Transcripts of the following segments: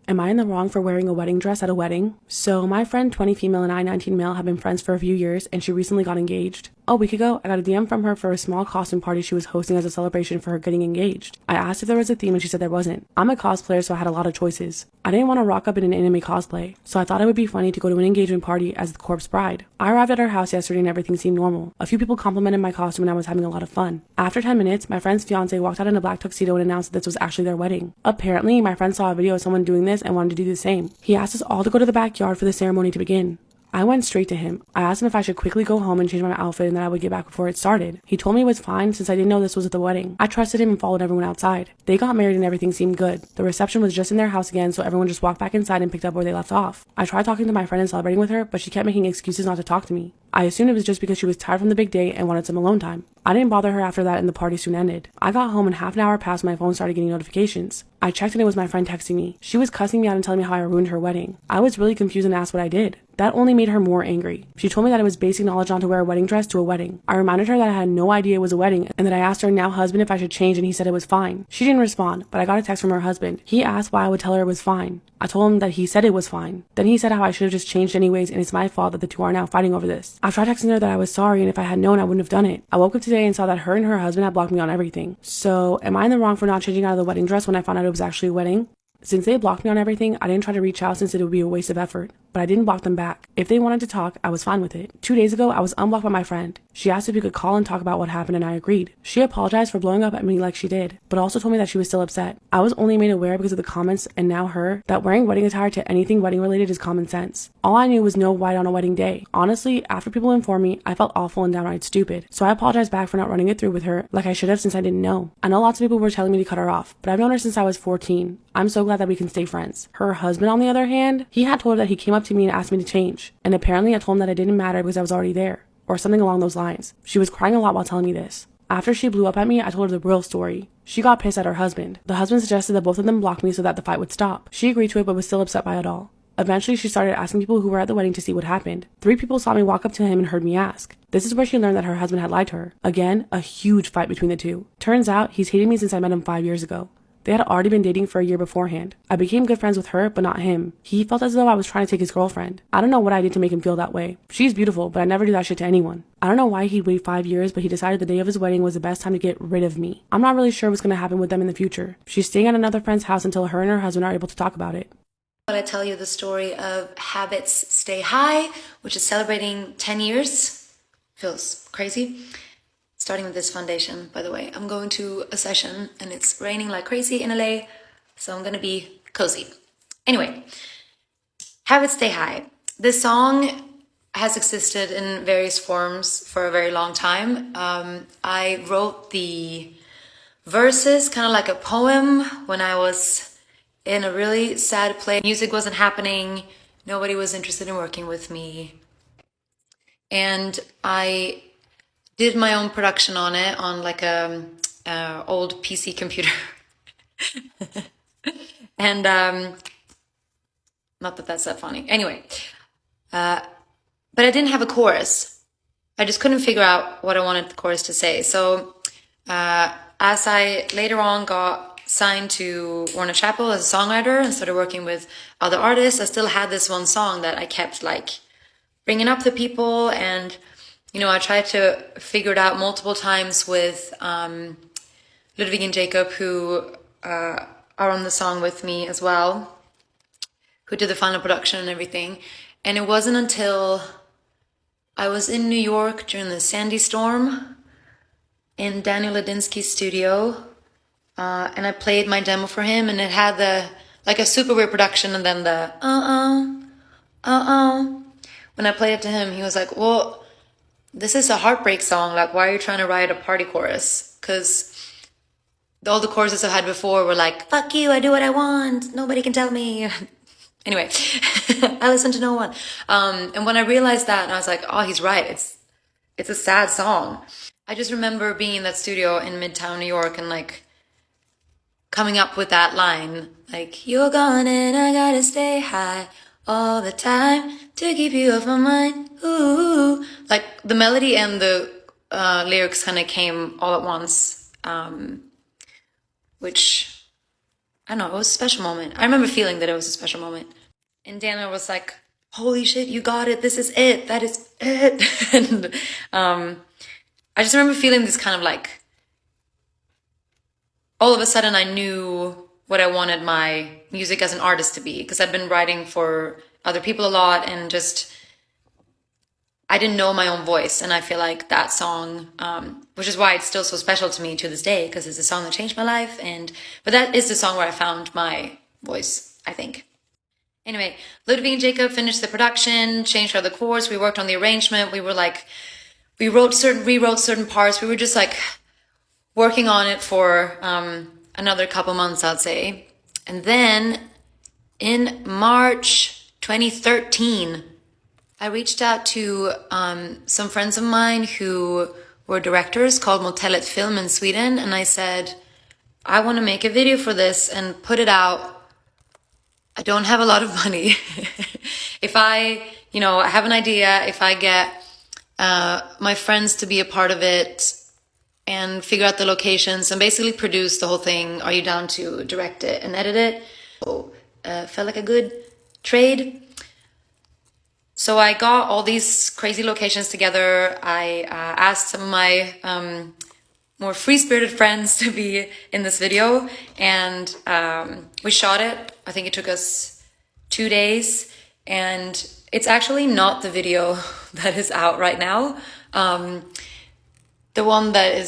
Am I in the wrong for wearing a wedding dress at a wedding? So my friend 20 female and I 19 male have been friends for a few years, and she recently got engaged. A week ago, I got a DM from her for a small costume party she was hosting as a celebration for her getting engaged. I asked if there was a theme and she said there wasn't. I'm a cosplayer, so I had a lot of choices. I didn't want to rock up in an anime cosplay, so I thought it would be funny to go to an engagement party as the corpse bride. I arrived at her house yesterday and everything seemed normal. A few people complimented my costume and I was having a lot of fun. After 10 minutes, my friend's fiance walked out in a black tuxedo and announced that this was actually their wedding. Apparently, my friend saw a video of someone doing this and wanted to do the same. He asked us all to go to the backyard for the ceremony to begin. I went straight to him. I asked him if I should quickly go home and change my outfit and that I would get back before it started. He told me it was fine since I didn't know this was at the wedding. I trusted him and followed everyone outside. They got married and everything seemed good. The reception was just in their house again, so everyone just walked back inside and picked up where they left off. I tried talking to my friend and celebrating with her, but she kept making excuses not to talk to me. I assumed it was just because she was tired from the big day and wanted some alone time. I didn't bother her after that and the party soon ended. I got home and half an hour passed and my phone started getting notifications. I checked and it was my friend texting me. She was cussing me out and telling me how I ruined her wedding. I was really confused and asked what I did. That only made her more angry. She told me that it was basic knowledge not to wear a wedding dress to a wedding. I reminded her that I had no idea it was a wedding and that I asked her now husband if I should change and he said it was fine. She didn't respond, but I got a text from her husband. He asked why I would tell her it was fine. I told him that he said it was fine. Then he said how I should have just changed anyways and it's my fault that the two are now fighting over this. I tried texting her that I was sorry and if I had known I wouldn't have done it. I woke up today and saw that her and her husband had blocked me on everything. So am I in the wrong for not changing out of the wedding dress when I found out it was actually a wedding? Since they blocked me on everything, I didn't try to reach out since it would be a waste of effort, but I didn't block them back. If they wanted to talk, I was fine with it. 2 days ago, I was unblocked by my friend. She asked if we could call and talk about what happened and I agreed. She apologized for blowing up at me like she did, but also told me that she was still upset. I was only made aware because of the comments and now her that wearing wedding attire to anything wedding related is common sense. All I knew was no white on a wedding day. Honestly, after people informed me, I felt awful and downright stupid, so I apologized back for not running it through with her like I should have since I didn't know. I know lots of people were telling me to cut her off, but I've known her since I was 14. I'm so glad that we can stay friends. Her husband, on the other hand, he had told her that he came up to me and asked me to change, and apparently I told him that it didn't matter because I was already there, or something along those lines. She was crying a lot while telling me this. After she blew up at me, I told her the real story. She got pissed at her husband. The husband suggested that both of them block me so that the fight would stop. She agreed to it but was still upset by it all. Eventually, she started asking people who were at the wedding to see what happened. 3 people saw me walk up to him and heard me ask. This is where she learned that her husband had lied to her. Again, a huge fight between the two. Turns out, he's hated me since I met him 5 years ago. They had already been dating for a year beforehand. I became good friends with her, but not him. He felt as though I was trying to take his girlfriend. I don't know what I did to make him feel that way. She's beautiful, but I never do that shit to anyone. I don't know why he'd wait 5 years, but he decided the day of his wedding was the best time to get rid of me. I'm not really sure what's going to happen with them in the future. She's staying at another friend's house until her and her husband are able to talk about it. I tell you the story of Habits Stay High, which is celebrating 10 years. Feels crazy. Starting with this foundation, by the way. I'm going to a session and it's raining like crazy in LA, so I'm gonna be cozy. Anyway, Habits Stay High. This song has existed in various forms for a very long time. I wrote the verses kind of like a poem when I was in a really sad place. Music wasn't happening, nobody was interested in working with me. And I did my own production on it on like a old PC computer. And not that that's that funny. Anyway, but I didn't have a chorus. I just couldn't figure out what I wanted the chorus to say. So as I later on got signed to Warner Chappell as a songwriter and started working with other artists, I still had this one song that I kept like bringing up to people, and you know, I tried to figure it out multiple times with Ludwig and Jacob, who are on the song with me as well, who did the final production and everything. And it wasn't until I was in New York during the Sandy storm in Daniel Ladinsky's studio, and I played my demo for him, and it had the like a super weird production, and then the When I played it to him, he was like, well, this is a heartbreak song, like why are you trying to write a party chorus? Because all the choruses I had before were like, fuck you, I do what I want, nobody can tell me. Anyway, I listen to no one. And when I realized that, I was like, oh, he's right, it's a sad song. I just remember being in that studio in Midtown New York and like coming up with that line, like, you're gone and I gotta stay high all the time to keep you off my mind. Ooh. Like the melody and the lyrics kind of came all at once, which I don't know, it was a special moment. I remember feeling that it was a special moment. And Daniel was like, holy shit, you got it. This is it. That is it. And I just remember feeling this kind of like, all of a sudden I knew what I wanted my music as an artist to be, because I'd been writing for other people a lot and just, I didn't know my own voice. And I feel like that song, which is why it's still so special to me to this day, because it's a song that changed my life. But that is the song where I found my voice, I think. Anyway, Ludwig and Jacob finished the production, changed all the chords. We worked on the arrangement. We rewrote certain parts. We were just like working on it for another couple months, I'd say. And then in March 2013, I reached out to some friends of mine who were directors called Motellet Film in Sweden. And I said, I want to make a video for this and put it out. I don't have a lot of money. If I have an idea, if I get my friends to be a part of it and figure out the locations and basically produce the whole thing, are you down to direct it and edit it? So, felt like a good trade. So I got all these crazy locations together. I asked some of my more free-spirited friends to be in this video, and we shot it. I think it took us 2 days, and it's actually not the video that is out right now. The one that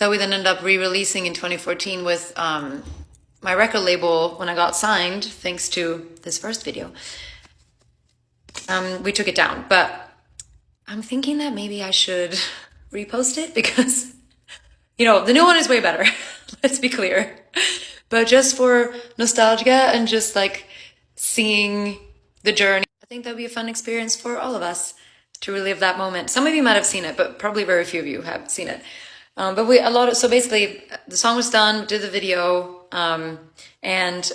we then ended up re-releasing in 2014 with my record label when I got signed, thanks to this first video. We took it down, but I'm thinking that maybe I should repost it because, the new one is way better. Let's be clear. But just for nostalgia and just like seeing the journey, I think that'd be a fun experience for all of us to relive that moment. Some of you might have seen it, but probably very few of you have seen it. So basically the song was done, we did the video, and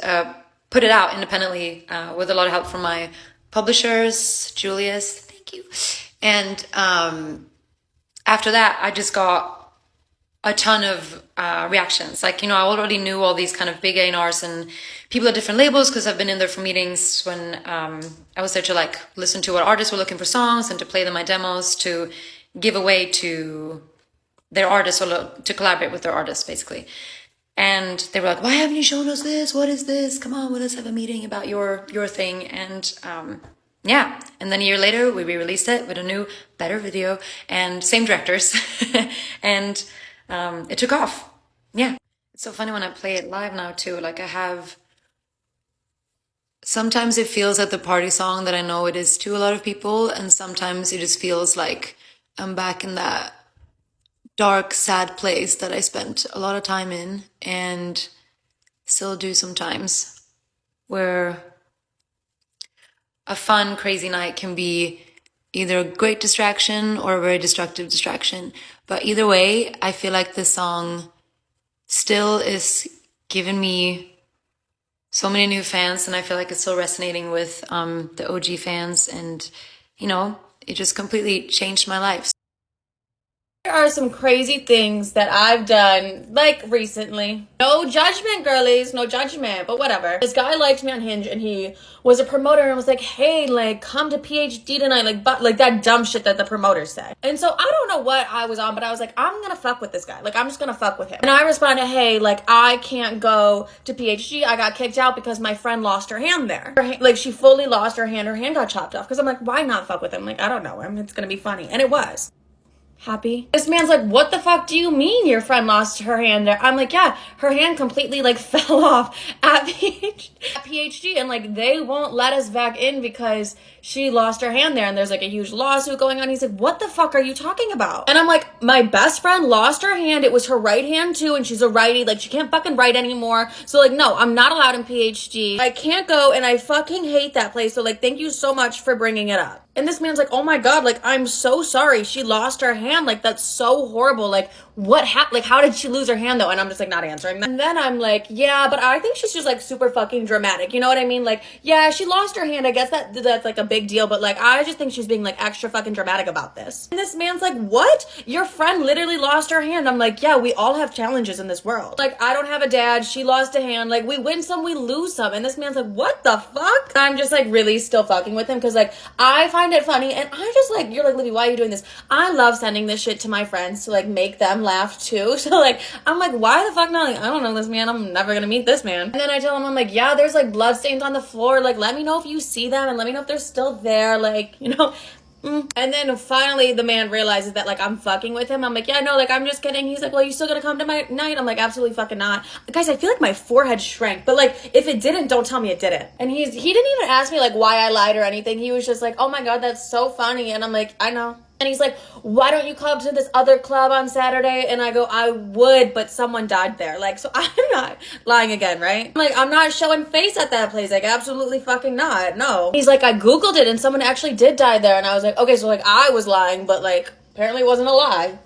put it out independently, with a lot of help from my publishers, Julius, thank you. And after that, I just got a ton of reactions. Like, I already knew all these kind of big A&Rs and people at different labels because I've been in there for meetings when I was there to like listen to what artists were looking for songs and to play them my demos, to give away to their artists or to collaborate with their artists, basically. And they were like, why haven't you shown us this? What is this? Come on, let's have a meeting about your thing. And yeah. And then a year later, we re-released it with a new, better video and same directors. And it took off. Yeah. It's so funny when I play it live now too. Like sometimes it feels like the party song that I know it is to a lot of people. And sometimes it just feels like I'm back in that dark, sad place that I spent a lot of time in and still do sometimes, where a fun, crazy night can be either a great distraction or a very destructive distraction. But either way, I feel like this song still is giving me so many new fans, and I feel like it's still resonating with the OG fans, and it just completely changed my life. There are some crazy things that I've done, like, recently. No judgment, girlies, no judgment, but whatever. This guy liked me on Hinge, and he was a promoter and was like, hey, like, come to PhD tonight, like that dumb shit that the promoters say. And so I don't know what I was on, but I was like, I'm gonna fuck with this guy. Like, I'm just gonna fuck with him. And I responded, hey, like, I can't go to PhD. I got kicked out because my friend lost her hand there. Like, she fully lost her hand got chopped off. Because I'm like, why not fuck with him? Like, I don't know him. It's gonna be funny. And it was. Happy. This man's like, what the fuck do you mean your friend lost her hand there? I'm like, yeah, her hand completely like fell off at PhD, and like they won't let us back in because she lost her hand there, and there's like a huge lawsuit going on. He's like, what the fuck are you talking about? And I'm like, my best friend lost her hand. It was her right hand too, and she's a righty. Like, she can't fucking write anymore. So like, no, I'm not allowed in PhD. I can't go, and I fucking hate that place. So like, thank you so much for bringing it up. And this man's like, oh my God, like, I'm so sorry. She lost her hand. Like, that's so horrible. Like, what happened? Like, how did she lose her hand though? And I'm just like not answering. And then I'm like, yeah, but I think she's just like super fucking dramatic. You know what I mean? Like, yeah, she lost her hand. I guess that's like a big deal, but like, I just think she's being like extra fucking dramatic about this. And this man's like, what? Your friend literally lost her hand. I'm like, yeah, we all have challenges in this world. Like, I don't have a dad. She lost a hand. Like, we win some, we lose some. And this man's like, what the fuck? I'm just like really still fucking with him because like, I find it funny. And I just like, you're like, Libby, why are you doing this? I love sending this shit to my friends to like make them laugh too. So like, I'm like, why the fuck not? Like, I don't know this man. I'm never gonna meet this man. And then I tell him, I'm like, yeah, there's like blood stains on the floor. Like, let me know if you see them and let me know if they're still there. Like, you know. And then finally the man realizes that like I'm fucking with him. I'm like, yeah, no, like I'm just kidding. He's like, well, you still gonna come to my night? I'm like, absolutely fucking not. Guys, I feel like my forehead shrank, but like if it didn't, don't tell me it didn't. And he didn't even ask me like why I lied or anything. He was just like, oh my god, that's so funny. And I'm like, I know. And he's like, why don't you come to this other club on Saturday? And I go, I would, but someone died there. Like, so I'm not lying again, right? I'm like, I'm not showing face at that place. Like, absolutely fucking not. No. He's like, I Googled it and someone actually did die there. And I was like, okay, so like I was lying, but like apparently it wasn't a lie.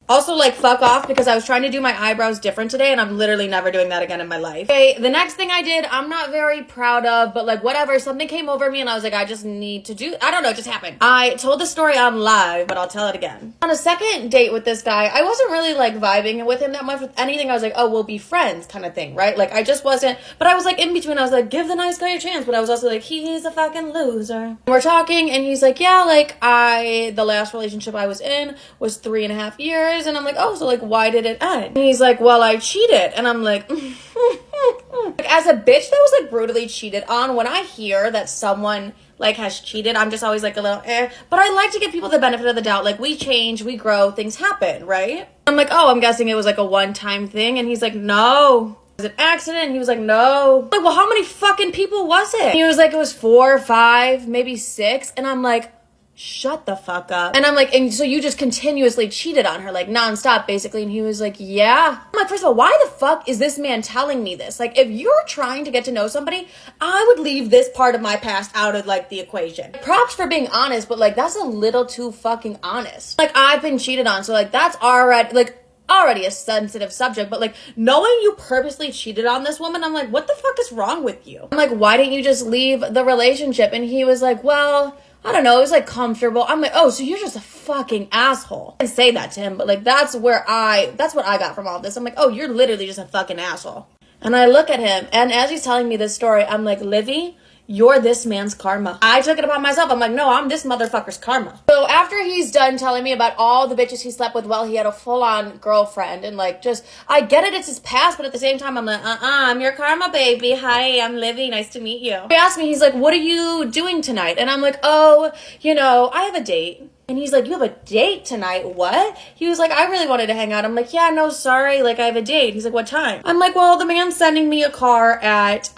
Also, like, fuck off because I was trying to do my eyebrows different today and I'm literally never doing that again in my life. Okay, the next thing I did, I'm not very proud of, but like, whatever. Something came over me and I was like, I just need to do, I don't know, it just happened. I told the story on live, but I'll tell it again. On a second date with this guy, I wasn't really like vibing with him that much with anything. I was like, oh, we'll be friends kind of thing, right? Like, I just wasn't, but I was like in between. I was like, give the nice guy a chance, but I was also like, he's a fucking loser. We're talking and he's like, yeah, like the last relationship I was in was 3.5 years. And I'm like, oh, so like, why did it end? And he's like, well, I cheated. And I'm like, like, as a bitch that was like brutally cheated on, when I hear that someone like has cheated, I'm just always like a little but I like to give people the benefit of the doubt. Like, we change, we grow, things happen, right? I'm like, oh, I'm guessing it was like a one-time thing. And he's like, no, it was an accident. And he was like, no. I'm like, well, how many fucking people was it? And he was like, it was 4 or 5, maybe 6. And I'm like, shut the fuck up. And I'm like, and so you just continuously cheated on her, like nonstop, basically. And he was like, yeah. I'm like, first of all, why the fuck is this man telling me this? Like, if you're trying to get to know somebody, I would leave this part of my past out of like the equation. Props for being honest, but like, that's a little too fucking honest. Like, I've been cheated on, so like, that's already a sensitive subject, but like, knowing you purposely cheated on this woman, I'm like, what the fuck is wrong with you? I'm like, why didn't you just leave the relationship? And he was like, well, I don't know, it was like comfortable. I'm like, oh, so you're just a fucking asshole. I didn't say that to him, but like, that's what I got from all of this. I'm like, oh, you're literally just a fucking asshole. And I look at him, and as he's telling me this story, I'm like, Livy, you're this man's karma. I took it upon myself. I'm like, no, I'm this motherfucker's karma. So after he's done telling me about all the bitches he slept with while he had a full-on girlfriend, and like, just, I get it, it's his past, but at the same time, I'm like, I'm your karma, baby. Hi, I'm Livy. Nice to meet you. He asked me, he's like, what are you doing tonight? And I'm like, oh, you know, I have a date. And he's like, you have a date tonight? What? He was like, I really wanted to hang out. I'm like, yeah, no, sorry. Like, I have a date. He's like, what time? I'm like, well, the man's sending me a car at,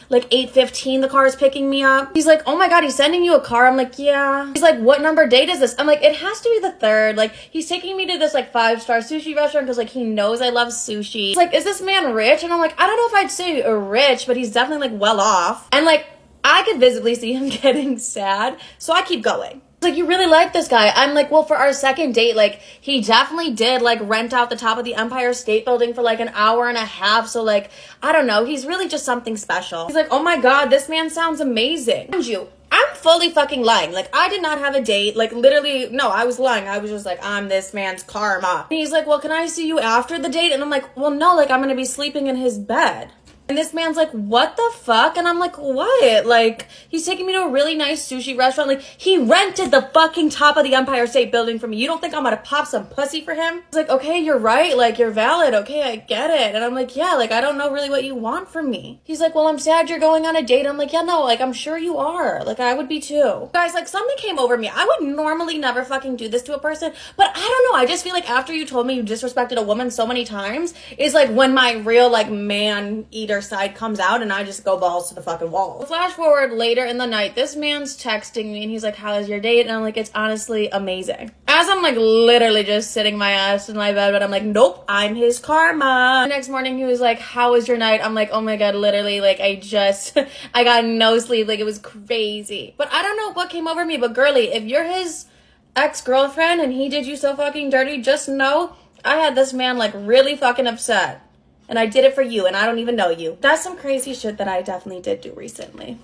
like 8:15. The car is picking me up. He's like, oh my God, he's sending you a car? I'm like, yeah. He's like, what number date is this? I'm like, it has to be the 3rd. Like, he's taking me to this like 5-star sushi restaurant because like he knows I love sushi. He's like, is this man rich? And I'm like, I don't know if I'd say rich, but he's definitely like well off. And like, I could visibly see him getting sad. So I keep going. Like, you really like this guy. I'm like, well, for our second date, like, he definitely did, like, rent out the top of the Empire State Building for, like, 1.5 hours. So, like, I don't know. He's really just something special. He's like, oh my God, this man sounds amazing. And I'm fully fucking lying. Like, I did not have a date. Like, literally, no, I was lying. I was just like, I'm this man's karma. And he's like, well, can I see you after the date? And I'm like, well, no, like, I'm gonna be sleeping in his bed. And this man's like, what the fuck? And I'm like, what? Like, he's taking me to a really nice sushi restaurant. Like, he rented the fucking top of the Empire State Building for me. You don't think I'm gonna pop some pussy for him? He's like, okay, you're right. Like, you're valid. Okay, I get it. And I'm like, yeah, like, I don't know really what you want from me. He's like, well, I'm sad you're going on a date. I'm like, yeah, no, like, I'm sure you are. Like, I would be too. Guys, like, something came over me. I would normally never fucking do this to a person, but I don't know. I just feel like after you told me you disrespected a woman so many times is like when my real, like, man-eater side comes out and I just go balls to the fucking wall. Flash forward later in the night, this man's texting me and he's like, how's your date? And I'm like, it's honestly amazing. As I'm like literally just sitting my ass in my bed, but I'm like, nope, I'm his karma. The next morning he was like, how was your night? I'm like, oh my God, literally, like, I got no sleep. Like, it was crazy. But I don't know what came over me, but girly, if you're his ex-girlfriend and he did you so fucking dirty, just know I had this man like really fucking upset. And I did it for you, and I don't even know you. That's some crazy shit that I definitely did do recently.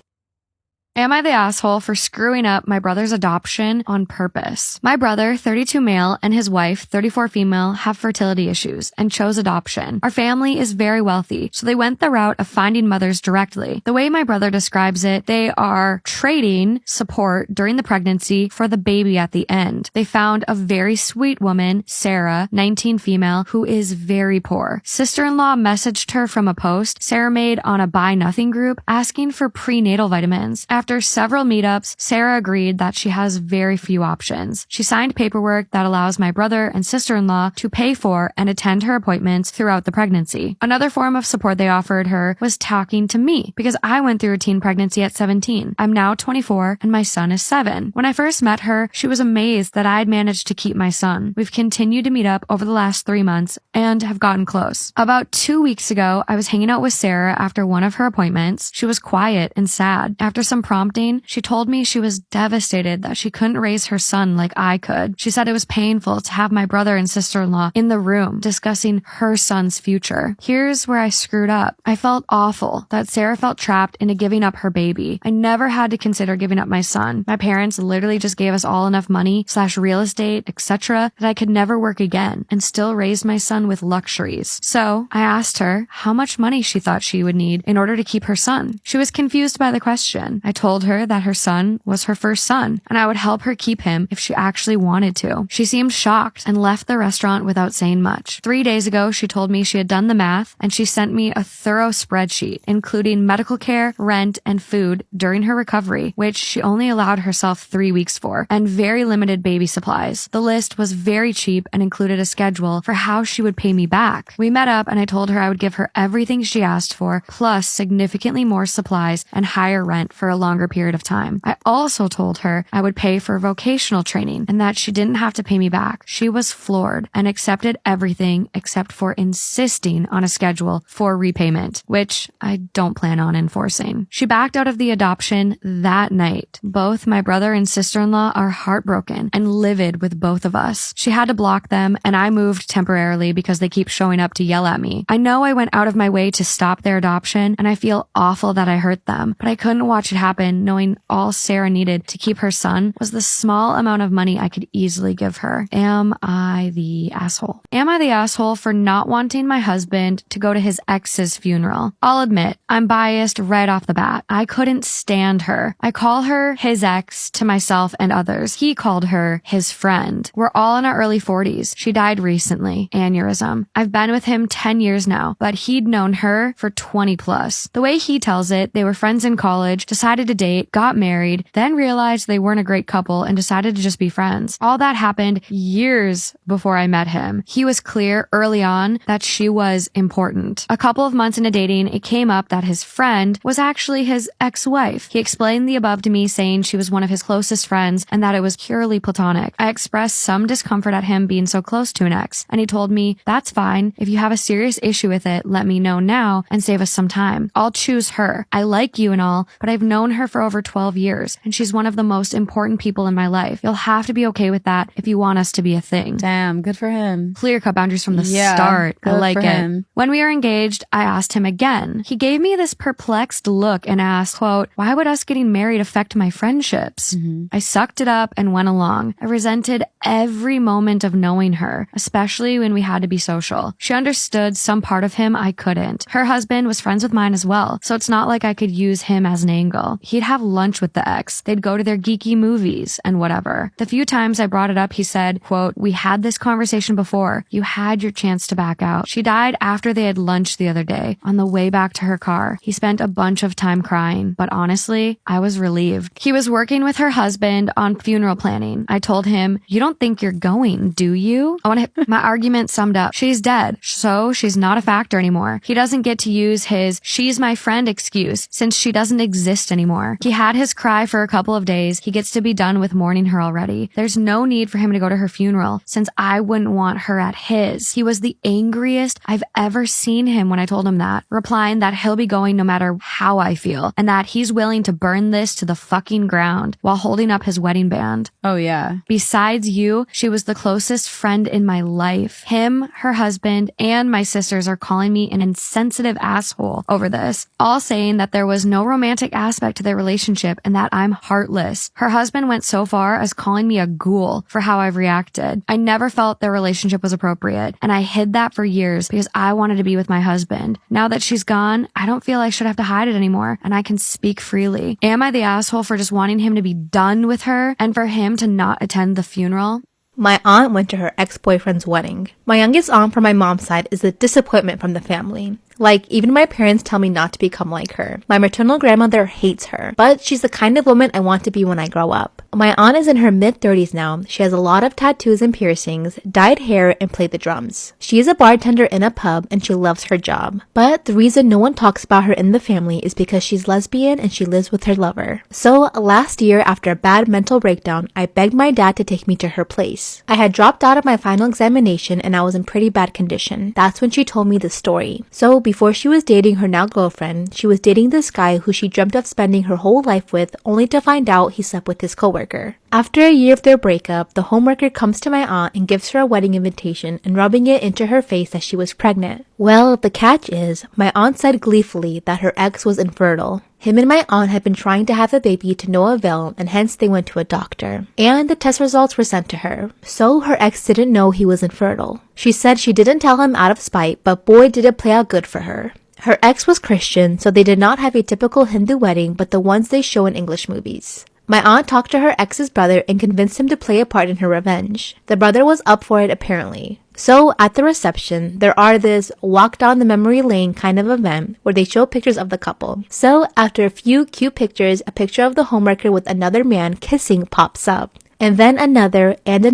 Am I the asshole for screwing up my brother's adoption on purpose? My brother, 32 male, and his wife, 34 female, have fertility issues and chose adoption. Our family is very wealthy, so they went the route of finding mothers directly. The way my brother describes it, they are trading support during the pregnancy for the baby at the end. They found a very sweet woman, Sarah, 19 female, who is very poor. Sister-in-law messaged her from a post Sarah made on a Buy Nothing group asking for prenatal vitamins. After several meetups, Sarah agreed that she has very few options. She signed paperwork that allows my brother and sister-in-law to pay for and attend her appointments throughout the pregnancy. Another form of support they offered her was talking to me because I went through a teen pregnancy at 17. I'm now 24 and my son is 7. When I first met her, she was amazed that I had managed to keep my son. We've continued to meet up over the last 3 months and have gotten close. About 2 weeks ago, I was hanging out with Sarah after one of her appointments. She was quiet and sad. After some prompting, she told me she was devastated that she couldn't raise her son like I could. She said it was painful to have my brother and sister-in-law in the room discussing her son's future. Here's where I screwed up. I felt awful that Sarah felt trapped into giving up her baby. I never had to consider giving up my son. My parents literally just gave us all enough money / real estate, etc. that I could never work again and still raise my son with luxuries. So I asked her how much money she thought she would need in order to keep her son. She was confused by the question. I told her that her son was her first son and I would help her keep him if she actually wanted to. She seemed shocked and left the restaurant without saying much. 3 days ago, she told me she had done the math and she sent me a thorough spreadsheet, including medical care, rent, and food during her recovery, which she only allowed herself 3 weeks for, and very limited baby supplies. The list was very cheap and included a schedule for how she would pay me back. We met up and I told her I would give her everything she asked for, plus significantly more supplies and higher rent for a longer period of time. I also told her I would pay for vocational training and that she didn't have to pay me back. She was floored and accepted everything except for insisting on a schedule for repayment, which I don't plan on enforcing. She backed out of the adoption that night. Both my brother and sister-in-law are heartbroken and livid with both of us. She had to block them and I moved temporarily because they keep showing up to yell at me. I know I went out of my way to stop their adoption and I feel awful that I hurt them, but I couldn't watch it happen knowing all Sarah needed to keep her son was the small amount of money I could easily give her. Am I the asshole? Am I the asshole for not wanting my husband to go to his ex's funeral? I'll admit, I'm biased right off the bat. I couldn't stand her. I call her his ex to myself and others. He called her his friend. We're all in our early 40s. She died recently. Aneurysm. I've been with him 10 years now, but he'd known her for 20 plus. The way he tells it, they were friends in college, decided to date, got married, then realized they weren't a great couple and decided to just be friends. All that happened years before I met him. He was clear early on that she was important. A couple of months into dating, it came up that his friend was actually his ex-wife. He explained the above to me, saying she was one of his closest friends and that it was purely platonic. I expressed some discomfort at him being so close to an ex, and he told me, "That's fine. If you have a serious issue with it, let me know now and save us some time. I'll choose her. I like you and all, but I've known her for over 12 years, and she's one of the most important people in my life. You'll have to be okay with that if you want us to be a thing." Damn, good for him. Clear-cut boundaries from the Yeah, start. I good like for it. him. When we were engaged, I asked him again. He gave me this perplexed look and asked, quote, "Why would us getting married affect my friendships?" I sucked it up and went along. I resented every moment of knowing her, especially when we had to be social. She understood some part of him I couldn't. Her husband was friends with mine as well, so it's not like I could use him as an angle. He'd have lunch with the ex. They'd go to their geeky movies and whatever. The few times I brought it up, he said, quote, "We had this conversation before. You had your chance to back out." She died after they had lunch the other day. On the way back to her car, he spent a bunch of time crying, but honestly, I was relieved. He was working with her husband on funeral planning. I told him, "You don't think you're going, do you?" My argument summed up. She's dead, so she's not a factor anymore. He doesn't get to use his "she's my friend" excuse since she doesn't exist anymore. anymore. He had his cry for a couple of days. He gets to be done with mourning her already. There's no need for him to go to her funeral since I wouldn't want her at his. He was the angriest I've ever seen him when I told him that, replying that he'll be going no matter how I feel and that he's willing to burn this to the fucking ground while holding up his wedding band. Oh, yeah. Besides you, she was the closest friend in my life. Him, her husband, and my sisters are calling me an insensitive asshole over this, all saying that there was no romantic aspect to their relationship and that I'm heartless. Her husband went so far as calling me a ghoul for how I've reacted. I never felt their relationship was appropriate, and I hid that for years because I wanted to be with my husband. Now that she's gone, I don't feel I should have to hide it anymore, and I can speak freely. Am I the asshole for just wanting him to be done with her and for him to not attend the funeral? My aunt went to her ex-boyfriend's wedding. My youngest aunt from my mom's side is a disappointment from the family. Like, even my parents tell me not to become like her. My maternal grandmother hates her, but she's the kind of woman I want to be when I grow up. My aunt is in her mid-30s now. She has a lot of tattoos and piercings, dyed hair, and played the drums. She is a bartender in a pub, and she loves her job. But the reason no one talks about her in the family is because she's lesbian and she lives with her lover. So, last year, after a bad mental breakdown, I begged my dad to take me to her place. I had dropped out of my final examination and I was in pretty bad condition. That's when she told me the story. So, before she was dating her now girlfriend, she was dating this guy who she dreamt of spending her whole life with, only to find out he slept with his coworker. After a year of their breakup, the homewrecker comes to my aunt and gives her a wedding invitation and rubbing it into her face that she was pregnant. Well, the catch is, my aunt said gleefully that her ex was infertile. Him and my aunt had been trying to have a baby to no avail, and hence they went to a doctor. And the test results were sent to her. So her ex didn't know he was infertile. She said she didn't tell him out of spite, but boy did it play out good for her. Her ex was Christian, so they did not have a typical Hindu wedding, but the ones they show in English movies. My aunt talked to her ex's brother and convinced him to play a part in her revenge. The brother was up for it apparently. So, at the reception, there are this walk down the memory lane kind of event where they show pictures of the couple. So, after a few cute pictures, a picture of the homewrecker with another man kissing pops up. And then another, and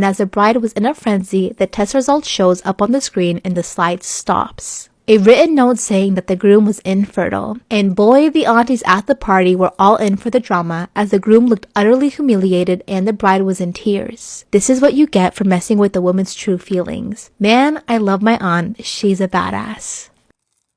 as the bride was in a frenzy, the test result shows up on the screen and the slide stops. A written note saying that the groom was infertile. And boy, the aunties at the party were all in for the drama as the groom looked utterly humiliated and the bride was in tears. This is what you get for messing with the woman's true feelings. Man, I love my aunt. She's a badass.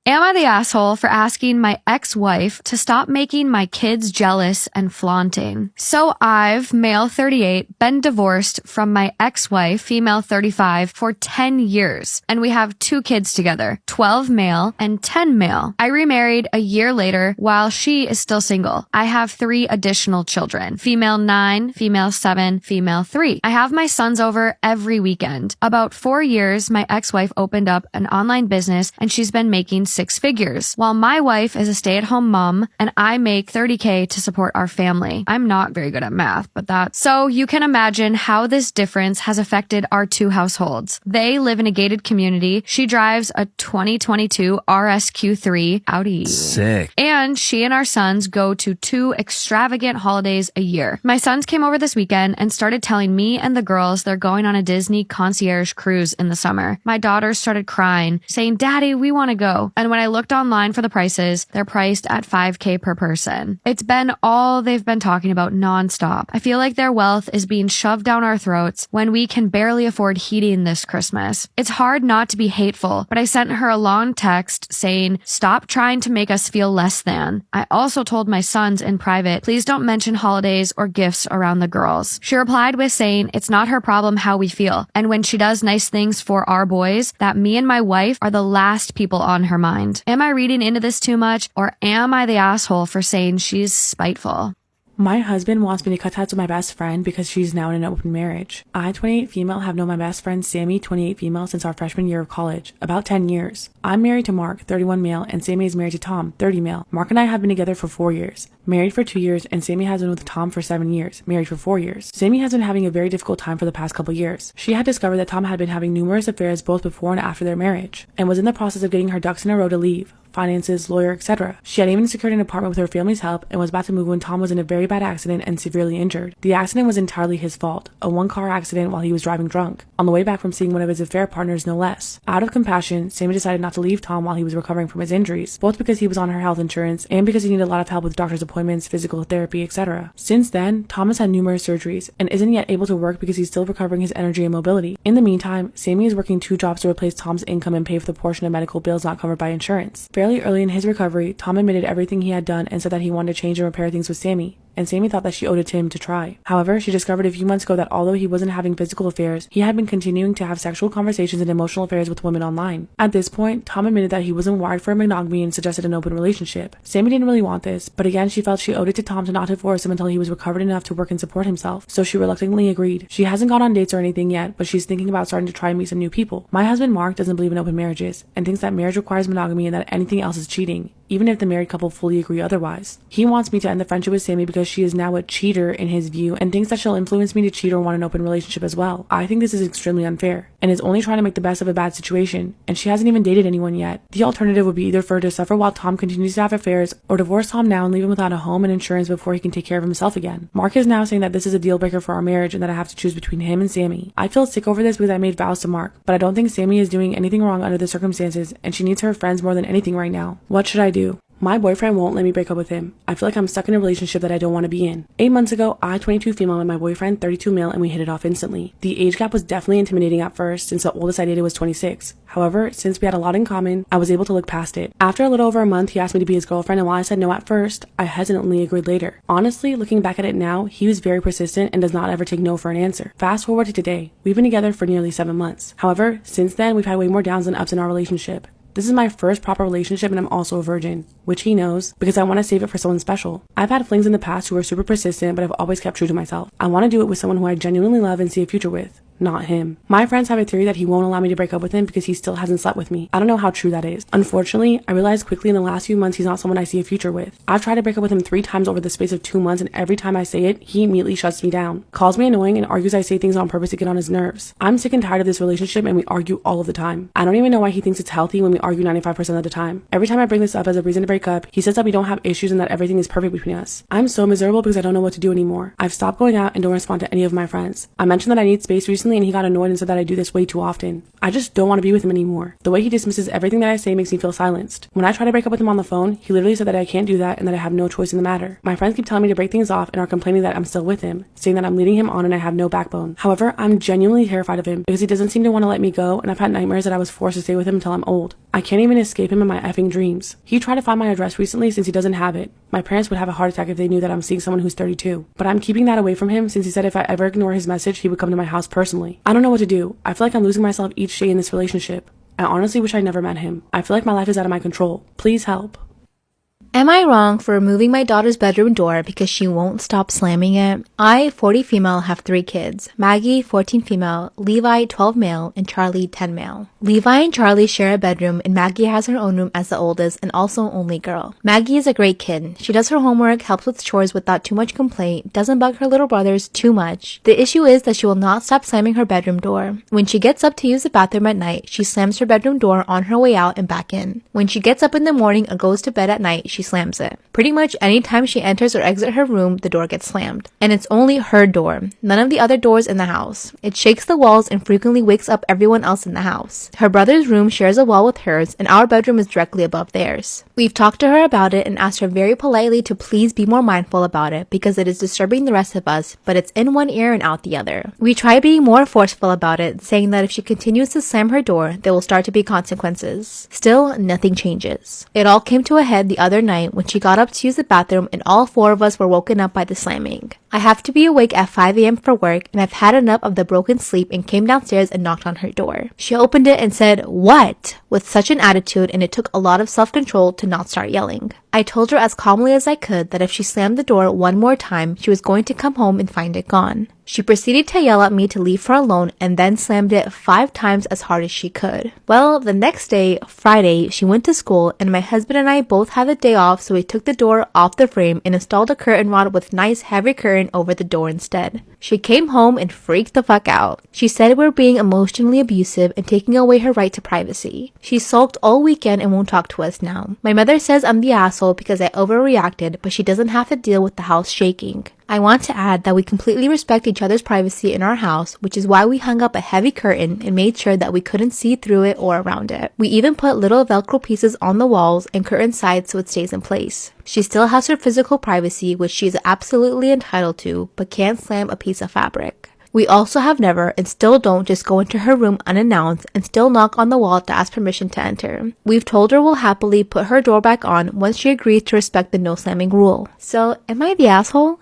Am I the asshole for asking my ex-wife to stop making my kids jealous and flaunting? So I've, male 38, been divorced from my ex-wife, female 35, for 10 years. And we have 2 kids together, 12 male and 10 male. I remarried a year later while she is still single. I have 3 additional children, female 9, female 7, female 3. I have my sons over every weekend. About 4 years, my ex-wife opened up an online business and she's been making 6 figures, while my wife is a stay-at-home mom and I make $30K to support our family. I'm not very good at math, but that's... So you can imagine how this difference has affected our 2 households. They live in a gated community. She drives a 2022 RSQ3 Audi. Sick. And she and our sons go to 2 extravagant holidays a year. My sons came over this weekend and started telling me and the girls they're going on a Disney concierge cruise in the summer. My daughter started crying, saying, "Daddy, we want to go." And when I looked online for the prices, they're priced at $5K per person. It's been all they've been talking about nonstop. I feel like their wealth is being shoved down our throats when we can barely afford heating this Christmas. It's hard not to be hateful, but I sent her a long text saying, "Stop trying to make us feel less than." I also told my sons in private, "Please don't mention holidays or gifts around the girls." She replied with saying it's not her problem how we feel, and when she does nice things for our boys, that me and my wife are the last people on her mind. Am I reading into this too much, or am I the asshole for saying she's spiteful? My husband wants me to cut ties with my best friend because she's now in an open marriage. I, 28 female, have known my best friend Sammy, 28 female, since our freshman year of college, about 10 years. I'm married to Mark, 31 male, and Sammy is married to Tom, 30 male. Mark and I have been together for 4 years, married for 2 years, and Sammy has been with Tom for 7 years, married for 4 years. Sammy has been having a very difficult time for the past couple years. She had discovered that Tom had been having numerous affairs both before and after their marriage, and was in the process of getting her ducks in a row to leave. finances, lawyer, etc. She had even secured an apartment with her family's help and was about to move when Tom was in a very bad accident and severely injured. The accident was entirely his fault, a one-car accident while he was driving drunk, on the way back from seeing one of his affair partners no less. Out of compassion, Sammy decided not to leave Tom while he was recovering from his injuries, both because he was on her health insurance and because he needed a lot of help with doctor's appointments, physical therapy, etc. Since then, Tom has had numerous surgeries and isn't yet able to work because he's still recovering his energy and mobility. In the meantime, Sammy is working 2 jobs to replace Tom's income and pay for the portion of medical bills not covered by insurance. Fairly early in his recovery, Tom admitted everything he had done and said that he wanted to change and repair things with Sammy, and Sammy thought that she owed it to him to try. However, she discovered a few months ago that although he wasn't having physical affairs, he had been continuing to have sexual conversations and emotional affairs with women online. At this point, Tom admitted that he wasn't wired for monogamy and suggested an open relationship. Sammy didn't really want this, but again she felt she owed it to Tom to not divorce him until he was recovered enough to work and support himself, so she reluctantly agreed. She hasn't gone on dates or anything yet, but she's thinking about starting to try and meet some new people. My husband Mark doesn't believe in open marriages, and thinks that marriage requires monogamy and that anything else is cheating, even if the married couple fully agree otherwise. He wants me to end the friendship with Sammy because she is now a cheater in his view and thinks that she'll influence me to cheat or want an open relationship as well. I think this is extremely unfair and is only trying to make the best of a bad situation, and she hasn't even dated anyone yet. The alternative would be either for her to suffer while Tom continues to have affairs or divorce Tom now and leave him without a home and insurance before he can take care of himself again. Mark is now saying that this is a deal breaker for our marriage and that I have to choose between him and Sammy. I feel sick over this because I made vows to Mark, but I don't think Sammy is doing anything wrong under the circumstances and she needs her friends more than anything right now. What should I do? My boyfriend won't let me break up with him. I feel like I'm stuck in a relationship that I don't want to be in. 8 months ago, I, 22 female, met my boyfriend, 32 male, and we hit it off instantly. The age gap was definitely intimidating at first since the oldest I dated was 26. However, since we had a lot in common, I was able to look past it. After a little over a month, he asked me to be his girlfriend, and while I said no at first, I hesitantly agreed later. Honestly, looking back at it now, he was very persistent and does not ever take no for an answer. Fast forward to today, we've been together for nearly 7 months. However, since then, we've had way more downs than ups in our relationship. This is my first proper relationship and I'm also a virgin, which he knows because I want to save it for someone special. I've had flings in the past who were super persistent, but I've always kept true to myself. I want to do it with someone who I genuinely love and see a future with. Not him. My friends have a theory that he won't allow me to break up with him because he still hasn't slept with me. I don't know how true that is. Unfortunately, I realized quickly in the last few months he's not someone I see a future with. I've tried to break up with him 3 times over the space of 2 months and every time I say it, he immediately shuts me down, calls me annoying and argues I say things on purpose to get on his nerves. I'm sick and tired of this relationship and we argue all of the time. I don't even know why he thinks it's healthy when we argue 95% of the time. Every time I bring this up as a reason to break up, he says that we don't have issues and that everything is perfect between us. I'm so miserable because I don't know what to do anymore. I've stopped going out and don't respond to any of my friends. I mentioned that I need space recently and he got annoyed and said that I do this way too often. I just don't want to be with him anymore. The way he dismisses everything that I say makes me feel silenced. When I try to break up with him on the phone, he literally said that I can't do that and that I have no choice in the matter. My friends keep telling me to break things off and are complaining that I'm still with him, saying that I'm leading him on and I have no backbone. However, I'm genuinely terrified of him because he doesn't seem to want to let me go and I've had nightmares that I was forced to stay with him until I'm old. I can't even escape him in my effing dreams. He tried to find my address recently since he doesn't have it. My parents would have a heart attack if they knew that I'm seeing someone who's 32. But I'm keeping that away from him since he said if I ever ignore his message, he would come to my house personally. I don't know what to do. I feel like I'm losing myself each day in this relationship. I honestly wish I never met him. I feel like my life is out of my control. Please help. Am I wrong for removing my daughter's bedroom door because she won't stop slamming it? I, 40 female, have 3 kids. Maggie, 14 female, Levi, 12 male, and Charlie, 10 male. Levi and Charlie share a bedroom and Maggie has her own room as the oldest and also only girl. Maggie is a great kid. She does her homework, helps with chores without too much complaint, doesn't bug her little brothers too much. The issue is that she will not stop slamming her bedroom door. When she gets up to use the bathroom at night, she slams her bedroom door on her way out and back in. When she gets up in the morning or goes to bed at night, she slams it. Pretty much anytime she enters or exits her room, the door gets slammed. And it's only her door, none of the other doors in the house. It shakes the walls and frequently wakes up everyone else in the house. Her brother's room shares a wall with hers and our bedroom is directly above theirs. We've talked to her about it and asked her very politely to please be more mindful about it because it is disturbing the rest of us, but it's in one ear and out the other. We try being more forceful about it, saying that if she continues to slam her door, there will start to be consequences. Still, nothing changes. It all came to a head the other night when she got up to use the bathroom and all 4 of us were woken up by the slamming. I have to be awake at 5 a.m. for work and I've had enough of the broken sleep and came downstairs and knocked on her door. She opened it and said, "What?" with such an attitude, and it took a lot of self-control to not start yelling. I I told her as calmly as I could that if she slammed the door one more time, she was going to come home and find it gone. She proceeded to yell at me to leave her alone and then slammed it 5 times as hard as she could. Well, the next day, Friday, she went to school and my husband and I both had the day off, so we took the door off the frame and installed a curtain rod with nice heavy curtain over the door instead. She came home and freaked the fuck out. She said we're being emotionally abusive and taking away her right to privacy. She sulked all weekend and won't talk to us now. My mother says I'm the asshole because I overreacted, but she doesn't have to deal with the house shaking. I want to add that we completely respect each other's privacy in our house, which is why we hung up a heavy curtain and made sure that we couldn't see through it or around it. We even put little Velcro pieces on the walls and curtain sides so it stays in place. She still has her physical privacy, which she is absolutely entitled to, but can't slam a piece of fabric. We also have never and still don't just go into her room unannounced and still knock on the wall to ask permission to enter. We've told her we'll happily put her door back on once she agrees to respect the no slamming rule. So, am I the asshole?